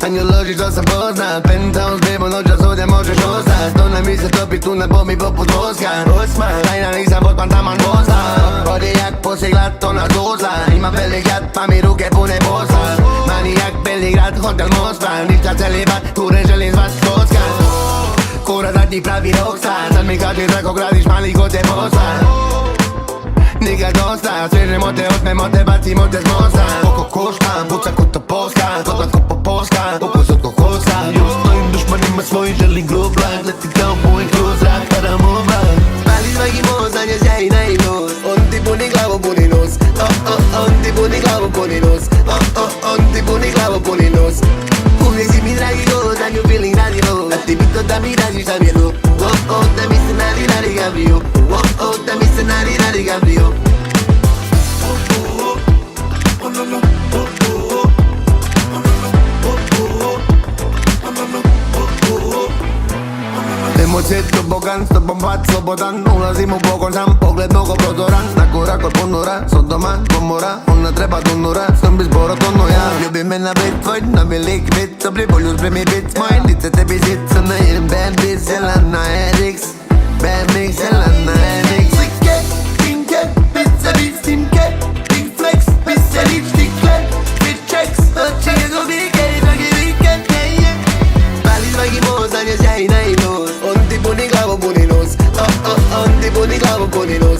Angelosi to sam poznat, penthouse bebo noća sudje možeš ostat. To nam mi se topi tu na bomi poput voska. Tajna nisam potpan taman posla. Podijak poslije glad to nas dozla. Ima velik jad pa mi ruke pune posla. Manijak, Belgrad, hotel Moskva. Ništa celibat, tu ne želim zvas kocka. Kura da ti pravi rockstar. Sad mi kaži tako gradiš mali ko te posla. Nikad dosta, svežemo te, otmemo te, bacimo te s mosta. Koliko košta, puca ko to poska. Kotlat ko poposka, opus od ko kosta. Još stojim dušmanima svojim, želim grob blag. Leti kao Boeing kroz zrak, padam oblag. Pali svaki most, na nje zjaji naivnost. On ti puni glavu, puni nos. On ti puni glavu, puni nos. On ti puni glavu, puni nos. Uvijek si mi dragi gost, na nju feeling radi road. A ti bito da mi radiš da mi je do. Da mi se nari gabrio. Da mi se nari gabrio. Emocije to bogan, s tobom pat slobodan. Ulazim u pogon, sam pogled mnogo prozoran. Na korak od ponora, Sodoma, Gomora. Ona treba donora, sam bez borotono ja. Ljubi me na bit, tvoj na velik bit. Så blir bolju spremi bit, moje lice tebi sit. Så na jedan bad bitch, Jelana Eriks. Bad mix, Jelana Eriks. Slikke, pinke, pizza, bit, stimke. Big flex, pizza, lič, stikle. Fit checks, oči je zubike. Svaki weekend, yeah, yeah. Pali svaki most, na nje zjaji naivnost. On ti puni glavu, puni nos. On ti puni glavu, puni nos.